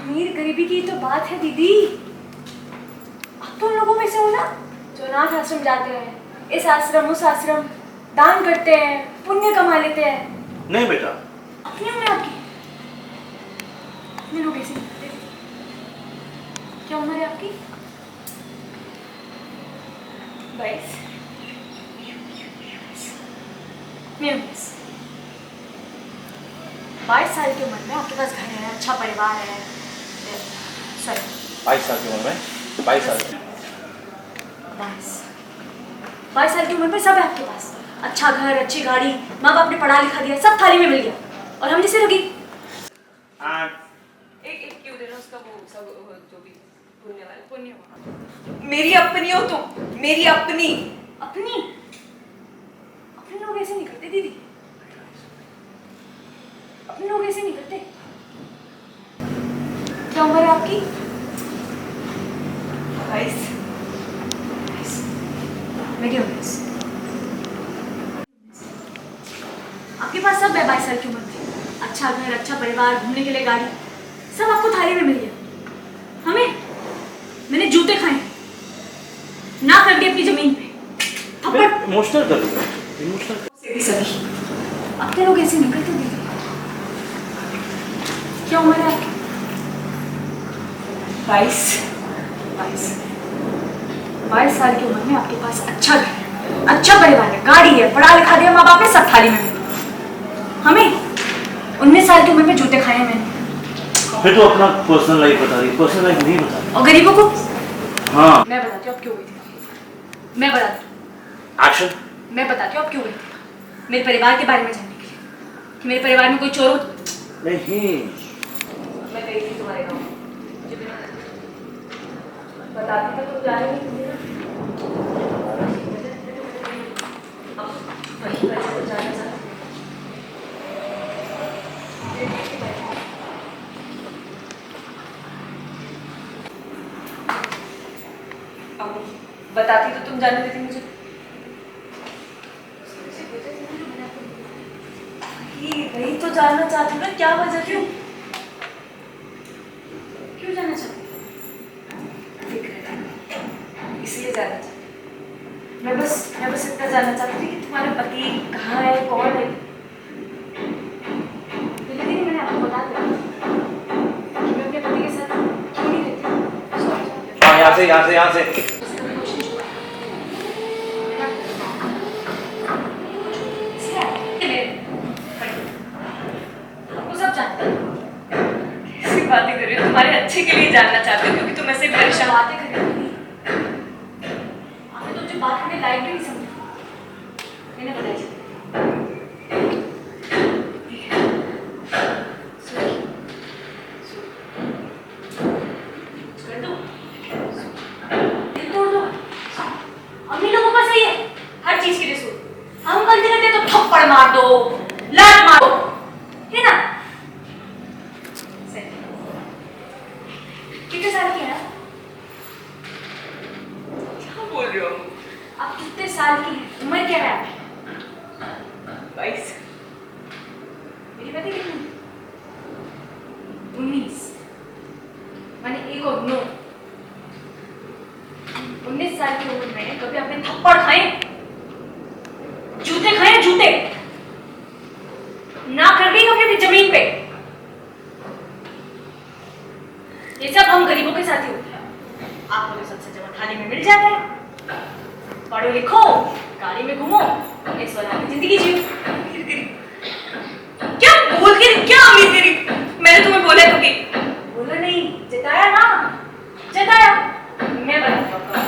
अमीर गरीबी की तो बात है दीदी। आप तो उन लोगों में से हो ना जो अनाथ आश्रम जाते हैं, इस आश्रम उस आश्रम, दान करते हैं, पुण्य कमा लेते हैं। नहीं बेटा, अपनी उम्र आपकी अपने लोग ऐसे नहीं करते। क्या उम्र है आपकी? 22। मैं 19। 22 साल की उम्र में आपके पास घर है, अच्छा परिवार है। सॉरी 22 साल की उम्र में 22 साल 22 साल की उम्र में सब है आपके पास, अच्छा घर, अच्छी गाड़ी, माँ बाप ने पढ़ा लिखा दिया, सब थाली में मिल गया। और हम जैसे लोगी एक क्यों देना उसका वो सब जो भी पुण्य वाला पुण्य। मेरी अपनी हो तुम, मेरी अपनी अपनी अपने लोग ऐसे नहीं करते दीदी, अपने लोग ऐसे नहीं करते। क्या उम्र है आपकी? 22। मेरी 19। आपके पास सब है 22 साल की उम्र में, अच्छा घर, अच्छा परिवार, घूमने के लिए गाड़ी, सब आपको थाली में मिल गया। हमें मैंने जूते खाए, ना कर दी अपनी जमीन पे थप्पड़। इमोशनल कर दिया, इमोशनल से भी सभी अपने लोग ऐसे नहीं करते दीदी। क्या उम्र है आपकी? 22 साल की उम्र में आपके पास अच्छा घर है, अच्छा परिवार है, गाड़ी है, पढ़ा लिखा दिया माँ बाप ने, सब थाली में मिला। हमें 19 साल की उम्र में जूते खाए हैं मैंने। फिर तो अपना पर्सनल लाइफ बता रही, पर्सनल लाइफ नहीं बता रही। और गरीबों को हाँ मैं बताती हूँ अब क्यों हुई थी। मैं बताती हूँ, एक्शन। मैं बताती हूँ अब क्यों हुई थी। मेरे परिवार के बारे में जानने के लिए कि मेरे परिवार में कोई चोर हो। नहीं मैं गई थी तुम्हारे गाँव, मुझे बिना बताती तो तुम जाने नहीं मुझे ना। अब वही पर जाना चाहती। अब बताती तो तुम जाने देती मुझे। वही तो जानना चाहती हूँ ना, क्या वजह, क्यों क्यों जाना चाहती हूँ? इसलिए जाना चाहती हूँ। मैं बस इतना जानना चाहती थी कि तुम्हारा पति कहाँ है, कौन है। लेकिन मैंने आपको बता दिया कि मैं अपने पति के साथ क्यों नहीं रहती। हाँ यहाँ से उससे कभी कोशिश हुआ है ना? इसलिए आपको सब जानते हैं। कैसी बातें कर रही हो, तुम्हारे अच्छे के लिए जानना चाहती हूँ, क्योंकि तुम ऐसे परेशान। बातें कर रही थी आपने तो जो बात करने लायक भी नहीं समझी। मैंने बताई कर दो, दिल तोड़ दो। अम्मी लोगों का सही है हर चीज के लिए सूट। हम गलती करते तो थप्पड़ मार दो, लात मार दो, है ना? सही। कितने साल की है आप? क्या बोल रहे हो? आप कितने साल की हैं? उम्र क्या है आपकी? 22। मेरी पता कितनी? 19। मैंने 1 और 9। 19 साल की उम्र में कभी आपने थप्पड़ खाए, जूते खाए, जूते ना कर दी कभी अपनी जमीन पे। ये सब हम गरीबों के साथ ही होता है। आपको तो सबसे जमा थाली में मिल जाता है। पढ़ो लिखो, गाड़ी में घूमो, इस वजह की जिंदगी जियो। क्या बोल के, क्या अमीर तेरी, मैंने तुम्हें बोला कभी? बोलो नहीं, जताया ना, जताया। मैं बताती हूँ आपको।